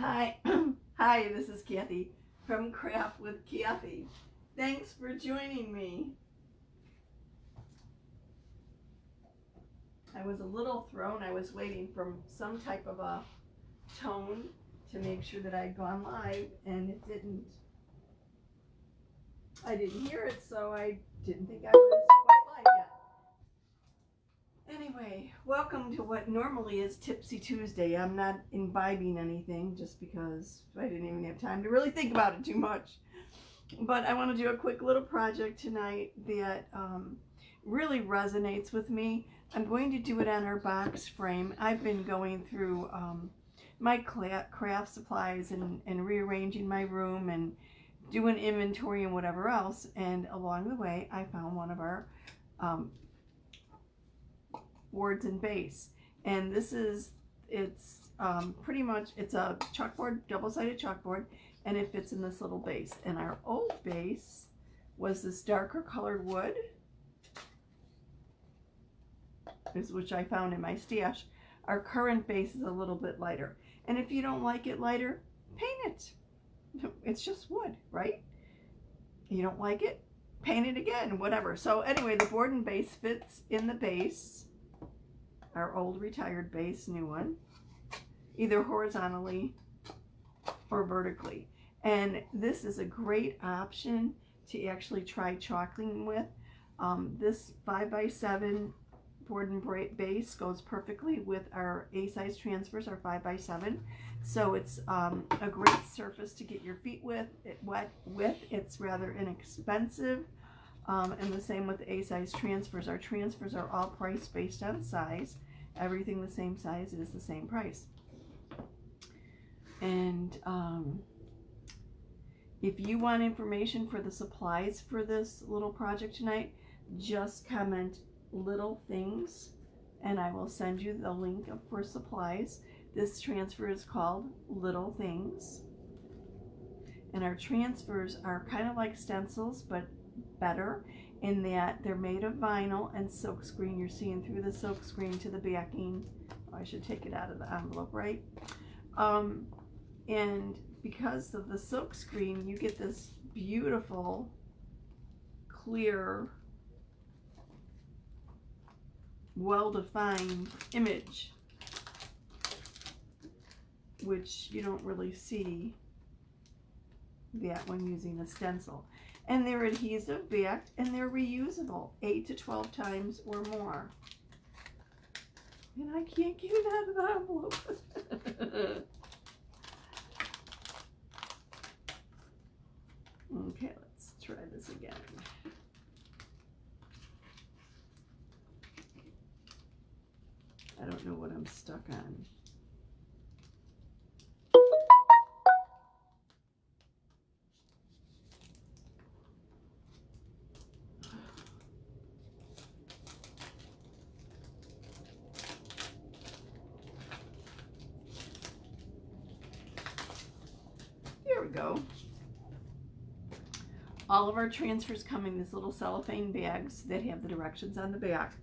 Hi, hi, this is Kathy from Craft with Kathy. Thanks for joining me. I was a little thrown. I was waiting for some type of a tone to make sure that I'd gone live, and it didn't. I didn't hear it, so I didn't think I was quite live yet. Anyway, welcome to what normally is Tipsy Tuesday. I'm not imbibing anything just because I didn't even have time to really think about it too much. But I want to do a quick little project tonight that really resonates with me. I'm going to do it on our box frame. I've been going through my craft supplies and rearranging my room and doing inventory and whatever else. And along the way, I found one of our boards and base. And this is, it's pretty much, it's a chalkboard, double-sided chalkboard, and it fits in this little base. And our old base was this darker colored wood, which I found in my stash. Our current base is a little bit lighter. And if you don't like it lighter, paint it. It's just wood, right? You don't like it, paint it again, whatever. So anyway, the board and base fits in the base, our old retired base, new one, either horizontally or vertically. And this is a great option to actually try chalking with. This 5x7 board and base goes perfectly with our A-size transfers, our 5x7. So it's a great surface to get your feet wet with. It's rather inexpensive. And the same with the A-size transfers. Our transfers are all priced based on size. Everything the same size is the same price. And if you want information for the supplies for this little project tonight, just comment little things and I will send you the link for supplies. This transfer is called Little Things. And our transfers are kind of like stencils, but better in that they're made of vinyl and silkscreen. You're seeing through the silkscreen to the backing. Oh, I should take it out of the envelope, right? And because of the silkscreen, you get this beautiful, clear, well-defined image, which you don't really see that when using a stencil. And they're adhesive backed and they're reusable 8 to 12 times or more. And I can't get it out of the envelope. Okay, let's try this again. I don't know what I'm stuck on. Here we go. All of our transfers come in these little cellophane bags that have the directions on the back.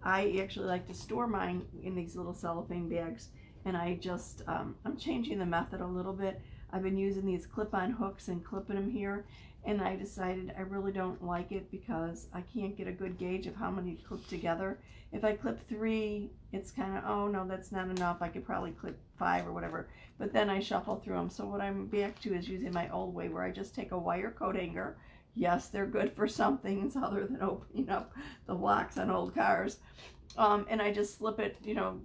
I actually like to store mine in these little cellophane bags, and I just, I'm changing the method a little bit. I've been using these clip-on hooks and clipping them here, and I decided I really don't like it because I can't get a good gauge of how many to clip together. If I clip 3, it's kind of, oh no, that's not enough. I could probably clip 5 or whatever, but then I shuffle through them. So what I'm back to is using my old way where I just take a wire coat hanger. Yes, they're good for some things other than opening up the locks on old cars. And I just slip it,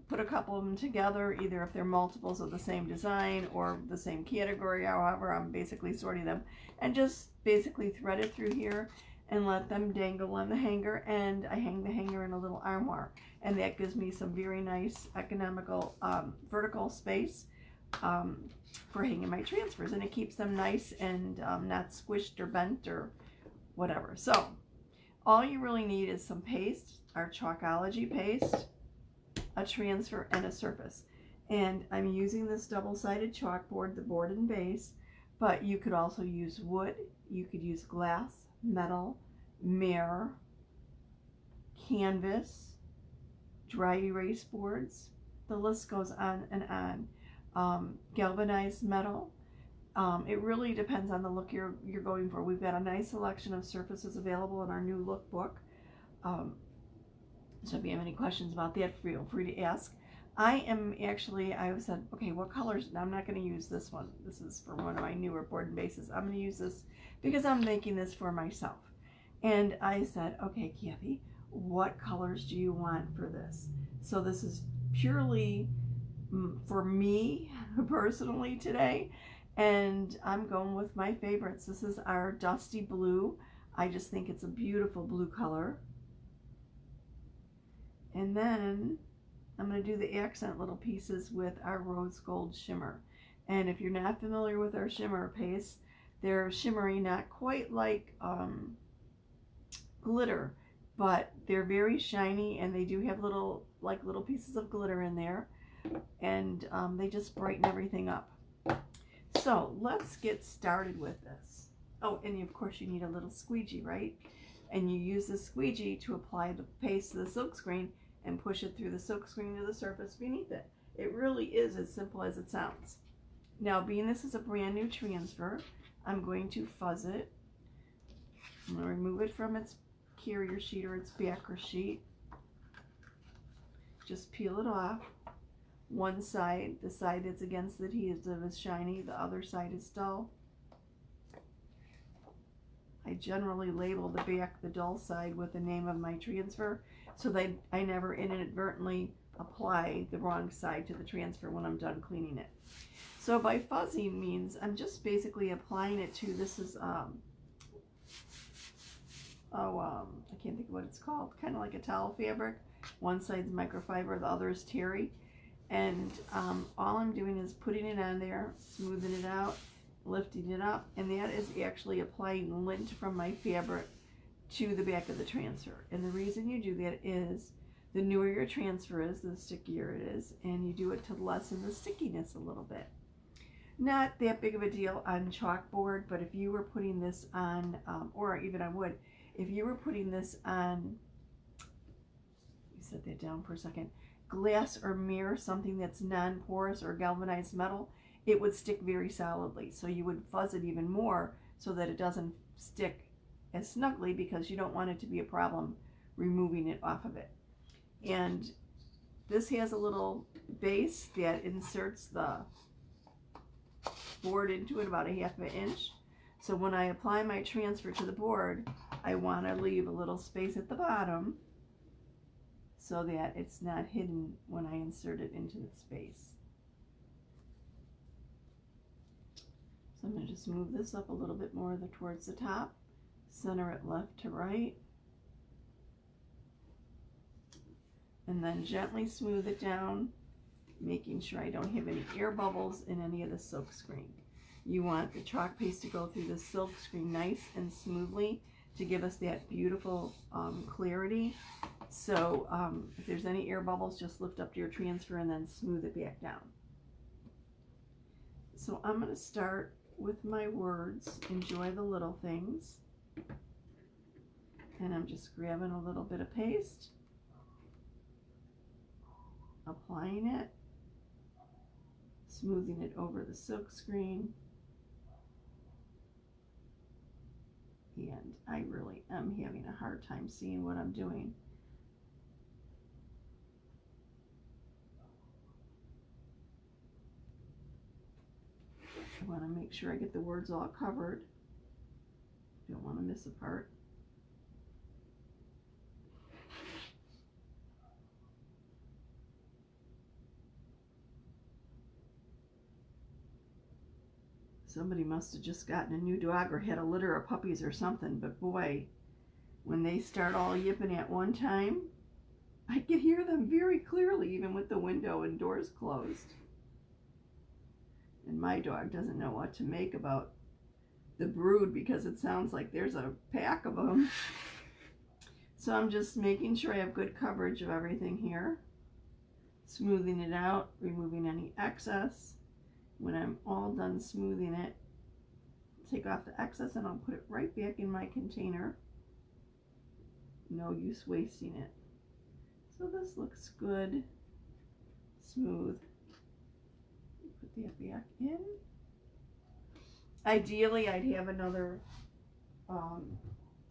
put a couple of them together, either if they're multiples of the same design or the same category, however I'm basically sorting them, and just basically thread it through here and let them dangle on the hanger, and I hang the hanger in a little armoire, and that gives me some very nice economical vertical space for hanging my transfers, and it keeps them nice and not squished or bent or whatever. So all you really need is some paste, our Chalkology paste, a transfer, and a surface. And I'm using this double-sided chalkboard, the board and base, but you could also use wood, you could use glass, metal, mirror, canvas, dry erase boards. The list goes on and on. galvanized metal. It really depends on the look you're going for. We've got a nice selection of surfaces available in our new lookbook. So if you have any questions about that, feel free to ask. I said, okay, what colors? I'm not going to use this one. This is for one of my newer board and bases. I'm going to use this because I'm making this for myself. And I said, okay, Kathy, what colors do you want for this? So this is purely for me personally today. And I'm going with my favorites. This is our dusty blue. I just think it's a beautiful blue color. And then I'm going to do the accent little pieces with our rose gold shimmer. And if you're not familiar with our shimmer paste, they're shimmery, not quite like glitter, but they're very shiny, and they do have little pieces of glitter in there, and they just brighten everything up. So let's get started with this. Oh, and of course you need a little squeegee, right? And you use the squeegee to apply the paste to the silkscreen and push it through the silkscreen to the surface beneath it. It really is as simple as it sounds. Now, being this is a brand new transfer, I'm going to fuzz it. I'm going to remove it from its carrier sheet or its backer sheet. Just peel it off. One side, the side that's against the adhesive, is shiny. The other side is dull. I generally label the back, the dull side, with the name of my transfer so that I never inadvertently apply the wrong side to the transfer when I'm done cleaning it. So by fuzzing means I'm just basically applying it to, this is, I can't think of what it's called, kind of like a towel fabric. One side's microfiber, the other is terry. And all I'm doing is putting it on there, smoothing it out, lifting it up, and that is actually applying lint from my fabric to the back of the transfer. And the reason you do that is the newer your transfer is, the stickier it is, and you do it to lessen the stickiness a little bit. Not that big of a deal on chalkboard, but if you were putting this on, or even on wood, if you were putting this on, you set that down for a second, glass or mirror, something that's non-porous or galvanized metal, it would stick very solidly. So you would fuzz it even more so that it doesn't stick as snugly, because you don't want it to be a problem removing it off of it. And this has a little base that inserts the board into it about 1/2 inch. So when I apply my transfer to the board, I want to leave a little space at the bottom so that it's not hidden when I insert it into the space. So I'm going to just move this up a little bit more towards the top, center it left to right, and then gently smooth it down, making sure I don't have any air bubbles in any of the silk screen. You want the chalk paste to go through the silk screen nice and smoothly to give us that beautiful clarity. So if there's any air bubbles, just lift up your transfer and then smooth it back down. So I'm going to start with my words, enjoy the little things. And I'm just grabbing a little bit of paste, applying it, smoothing it over the silk screen. And I really am having a hard time seeing what I'm doing. I want to make sure I get the words all covered. Don't want to miss a part. Somebody must have just gotten a new dog or had a litter of puppies or something, but boy, when they start all yipping at one time, I can hear them very clearly, even with the window and doors closed. And my dog doesn't know what to make about the brood because it sounds like there's a pack of them. So I'm just making sure I have good coverage of everything here. Smoothing it out, removing any excess. When I'm all done smoothing it, take off the excess and I'll put it right back in my container. No use wasting it. So this looks good, smooth. Put that back in. Ideally, I'd have another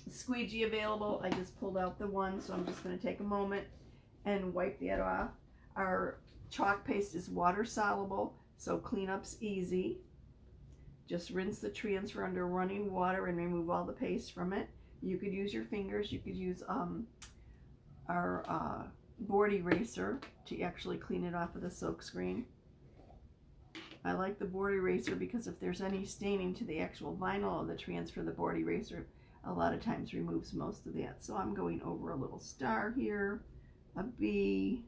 squeegee available. I just pulled out the one, so I'm just going to take a moment and wipe that off. Our chalk paste is water soluble, so cleanup's easy. Just rinse the transfer under running water and remove all the paste from it. You could use your fingers. You could use our board eraser to actually clean it off of the silk screen. I like the board eraser because if there's any staining to the actual vinyl of the transfer, the board eraser a lot of times removes most of that. So I'm going over a little star here, a B,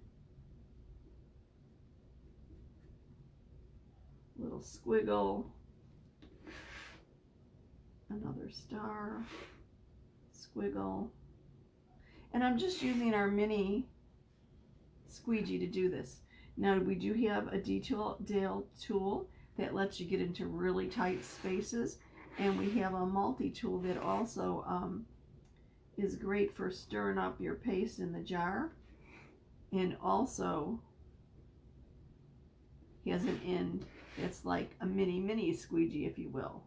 little squiggle, another star, squiggle, and I'm just using our mini squeegee to do this. Now we do have a detail tool that lets you get into really tight spaces, and we have a multi-tool that also is great for stirring up your paste in the jar, and also has an end that's like a mini squeegee, if you will.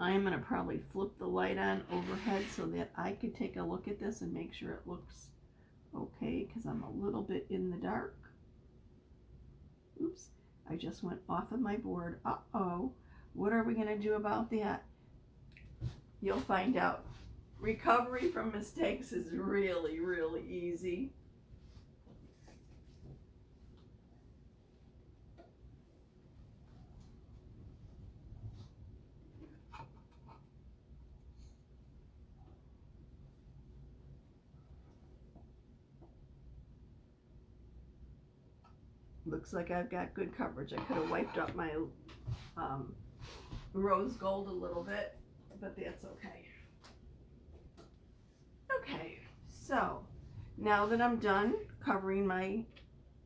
I'm going to probably flip the light on overhead so that I could take a look at this and make sure it looks okay, because I'm a little bit in the dark. Oops, I just went off of my board. Uh-oh, what are we going to do about that? You'll find out. Recovery from mistakes is really, really easy. Looks like I've got good coverage. I could have wiped up my rose gold a little bit, but that's okay. Okay, so now that I'm done covering my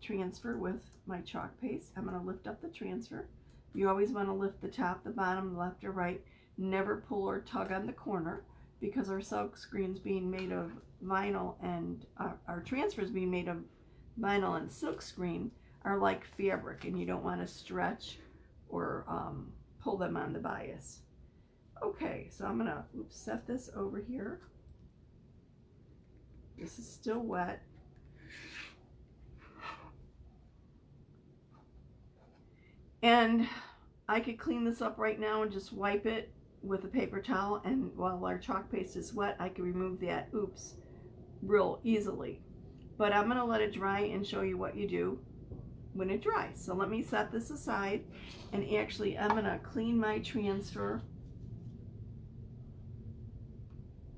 transfer with my chalk paste, I'm going to lift up the transfer. You always want to lift the top, the bottom, left or right. Never pull or tug on the corner, because our silk screen's being made of vinyl, and our transfer's being made of vinyl and silk screen are like fabric, and you don't want to stretch or pull them on the bias. Okay, so I'm gonna set this over here. This is still wet. And I could clean this up right now and just wipe it with a paper towel, and while our chalk paste is wet, I can remove that real easily. But I'm gonna let it dry and show you what you do when it dries. So let me set this aside, and actually I'm gonna clean my transfer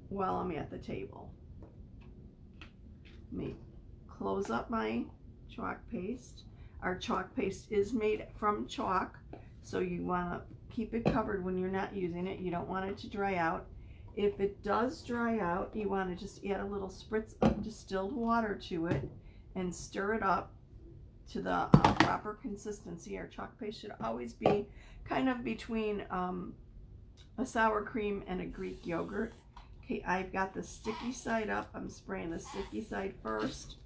while I'm at the table. Let me close up my chalk paste. Our chalk paste is made from chalk, so you want to keep it covered when you're not using it. You don't want it to dry out. If it does dry out, you want to just add a little spritz of distilled water to it and stir it up to the proper consistency. Our chalk paste should always be kind of between a sour cream and a Greek yogurt. Okay, I've got the sticky side up. I'm spraying the sticky side first,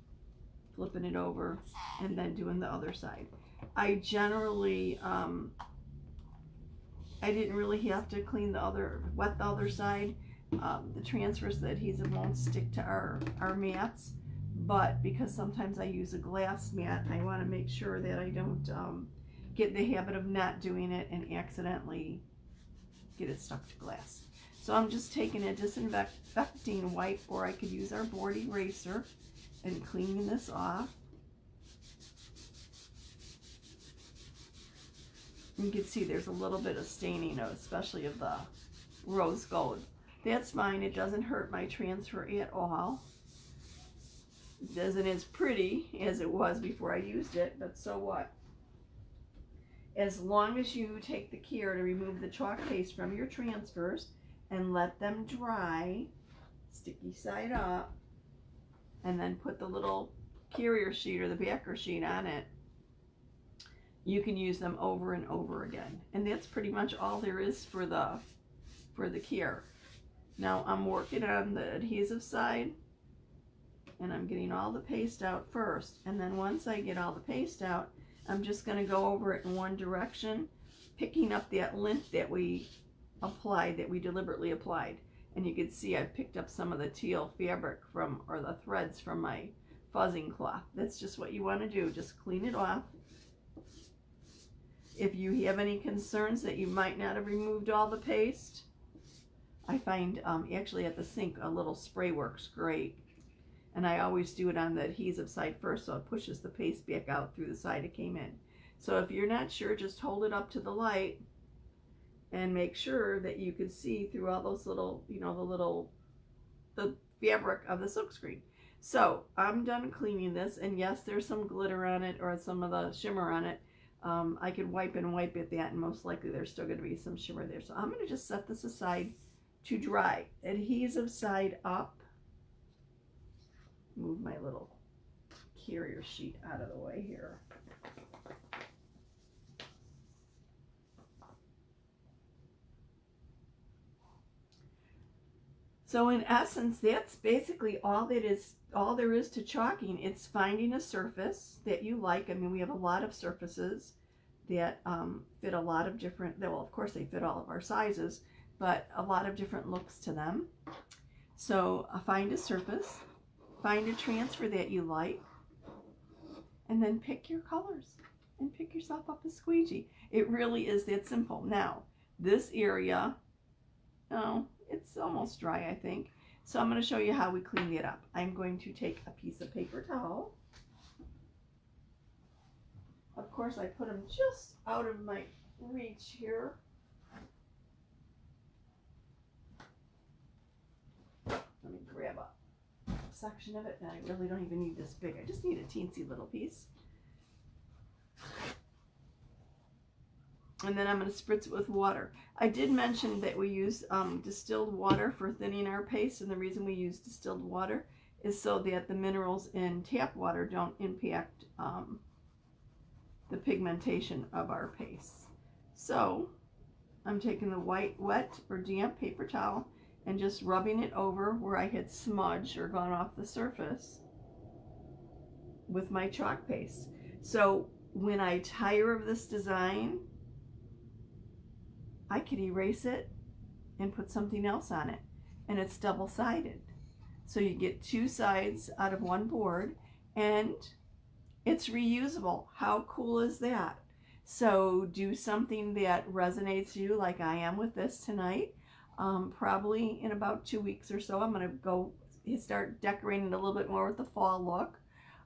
flipping it over, and then doing the other side. I generally, I didn't really have to wet the other side. The transfers, the adhesive won't stick to our mats, but because sometimes I use a glass mat, I want to make sure that I don't get in the habit of not doing it and accidentally get it stuck to glass. So I'm just taking a disinfecting wipe, or I could use our board eraser, and cleaning this off. You can see there's a little bit of staining, especially of the rose gold. That's fine. It doesn't hurt my transfer at all. It isn't as pretty as it was before I used it, but so what? As long as you take the care to remove the chalk paste from your transfers and let them dry, sticky side up, and then put the little carrier sheet or the backer sheet on it, you can use them over and over again. And that's pretty much all there is for the care. Now I'm working on the adhesive side, and I'm getting all the paste out first. And then once I get all the paste out, I'm just going to go over it in one direction, picking up that lint that we applied, that we deliberately applied. And you can see I've picked up some of the teal fabric from, or the threads from my fuzzing cloth. That's just what you want to do. Just clean it off. If you have any concerns that you might not have removed all the paste, I find actually at the sink a little spray works great. And I always do it on the adhesive side first, so it pushes the paste back out through the side it came in. So if you're not sure, just hold it up to the light and make sure that you can see through all those little, you know, the fabric of the silkscreen. So I'm done cleaning this, and yes, there's some glitter on it or some of the shimmer on it. I could wipe at that, and most likely there's still going to be some shimmer there. So I'm going to just set this aside to dry. Adhesive side up. Move my little carrier sheet out of the way here. So in essence, that's basically all there is to chalking. It's finding a surface that you like. I mean, we have a lot of surfaces that fit a lot of different, well, of course they fit all of our sizes, but a lot of different looks to them. So find a surface, find a transfer that you like, and then pick your colors and pick yourself up a squeegee. It really is that simple. Now, this area, oh, it's almost dry, I think. So I'm going to show you how we clean it up. I'm going to take a piece of paper towel. Of course, I put them just out of my reach here. Let me grab a section of it, and I really don't even need this big. I just need a teensy little piece. And then I'm going to spritz it with water. I did mention that we use distilled water for thinning our paste, and the reason we use distilled water is so that the minerals in tap water don't impact the pigmentation of our paste. So I'm taking the white, wet, or damp paper towel and just rubbing it over where I had smudged or gone off the surface with my chalk paste. So when I tire of this design, I could erase it and put something else on it, and it's double-sided. So you get two sides out of one board, and it's reusable. How cool is that? So do something that resonates you like I am with this tonight. Probably in about 2 weeks or so, I'm going to go start decorating a little bit more with the fall look.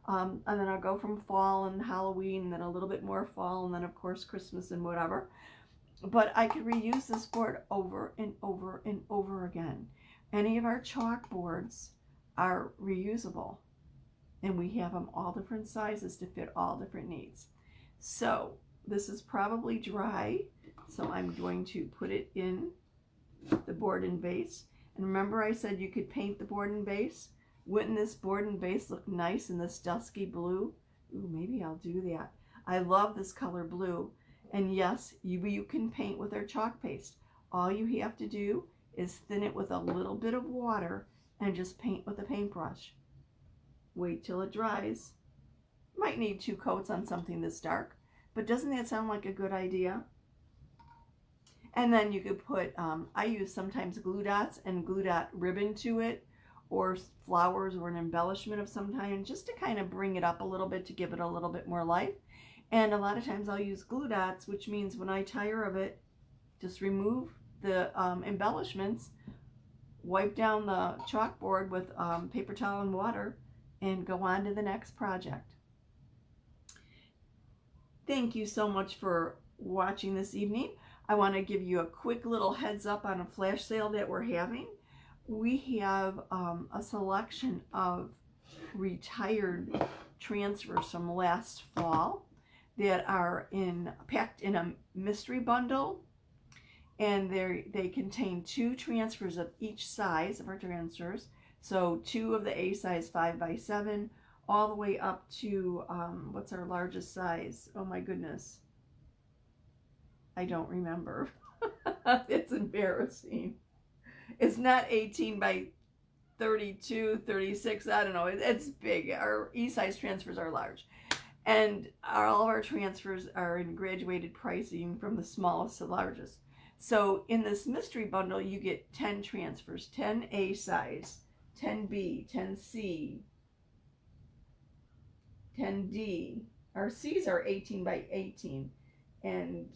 And then I'll go from fall and Halloween, and then a little bit more fall, and then of course Christmas and whatever. But I could reuse this board over and over and over again. Any of our chalkboards are reusable, and we have them all different sizes to fit all different needs. So this is probably dry, so I'm going to put it in the board and base. And remember I said you could paint the board and base? Wouldn't this board and base look nice in this dusky blue? Ooh, maybe I'll do that. I love this color blue. And yes, you can paint with our chalk paste. All you have to do is thin it with a little bit of water and just paint with a paintbrush. Wait till it dries. Might need 2 coats on something this dark, but doesn't that sound like a good idea? And then you could put, I use sometimes glue dots and glue dot ribbon to it, or flowers or an embellishment of some kind, just to kind of bring it up a little bit, to give it a little bit more life. And a lot of times I'll use glue dots, which means when I tire of it, just remove the embellishments, wipe down the chalkboard with paper towel and water, and go on to the next project. Thank you so much for watching this evening. I want to give you a quick little heads up on a flash sale that we're having. We have a selection of retired transfers from last fall that are packed in a mystery bundle, and they contain 2 transfers of each size of our transfers. So 2 of the A size 5x7, all the way up to what's our largest size? Oh my goodness, I don't remember. It's embarrassing. It's not 18 by 32, 36. I don't know. It's big. Our E size transfers are large. And all of our transfers are in graduated pricing from the smallest to largest. So in this mystery bundle, you get 10 transfers, 10 A size, 10 B, 10 C, 10 D. Our C's are 18 by 18. And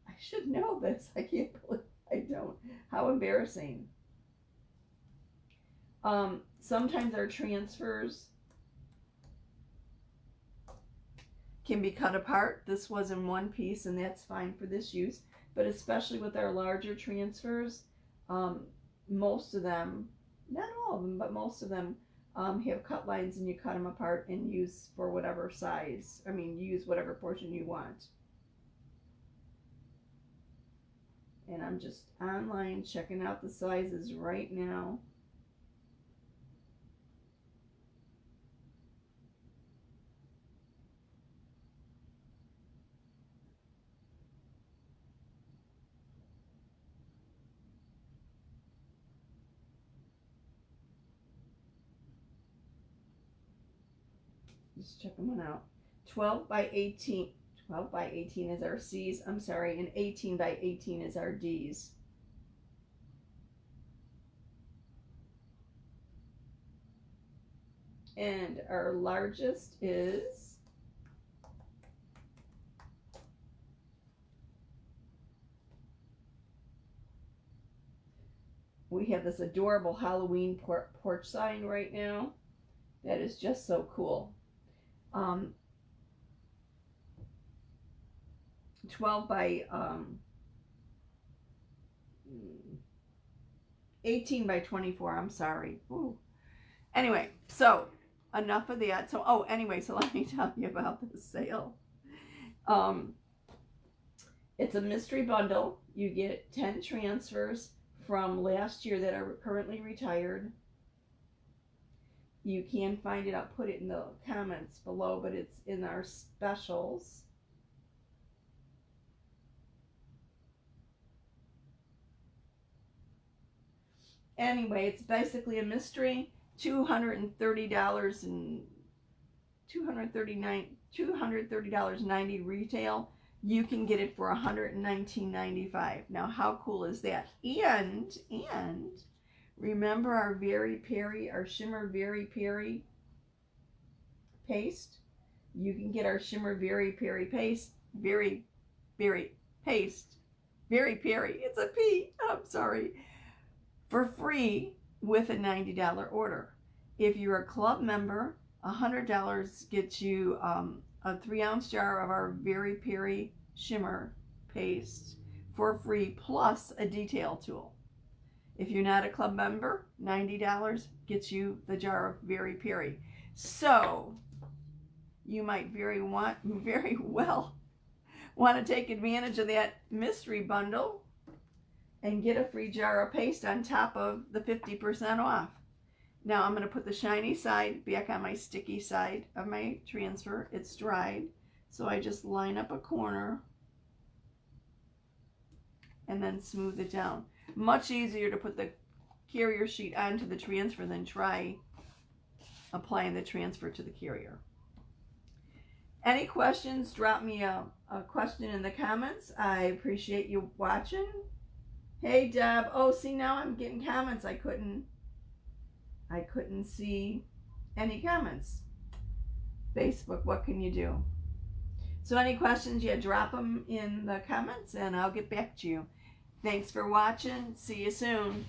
I should know this. I can't believe I don't. How embarrassing. Sometimes our transfers can be cut apart. This was in one piece, and that's fine for this use. But especially with our larger transfers, most of them, not all of them, but most of them have cut lines, and you cut them apart and use for whatever size. I mean, use whatever portion you want. And I'm just online checking out the sizes right now. Just checking one out. 12 by 18. 12 by 18 is our C's, I'm sorry, and 18 by 18 is our D's. And our largest is we have this adorable Halloween porch sign right now. That is just so cool. 12 by 18 by 24, I'm sorry. Ooh. Anyway, so enough of that. So, anyway, so let me tell you about the sale. It's a mystery bundle. You get 10 transfers from last year that are currently retired. You can find it. I'll put it in the comments below, but it's in our specials. Anyway, it's basically a mystery. $230 and $230.90 retail. You can get it for $119.95. Now, how cool is that? And remember our Very Peri, our Shimmer Very Peri paste? You can get our Shimmer Very Peri paste, Very paste, Very Peri, it's a P, I'm sorry, for free with a $90 order. If you're a club member, $100 gets you a 3-ounce jar of our Very Peri Shimmer paste for free, plus a detail tool. If you're not a club member, $90 gets you the jar of Very Peri. So you might very well want to take advantage of that mystery bundle and get a free jar of paste on top of the 50% off. Now I'm going to put the shiny side back on my sticky side of my transfer. It's dried, so I just line up a corner and then smooth it down. Much easier to put the carrier sheet onto the transfer than try applying the transfer to the carrier. Any questions, drop me a question in the comments. I appreciate you watching. Hey Deb. Oh, see, now I'm getting comments. I couldn't see any comments. Facebook, what can you do? So any questions, yeah, drop them in the comments and I'll get back to you. Thanks for watching. See you soon.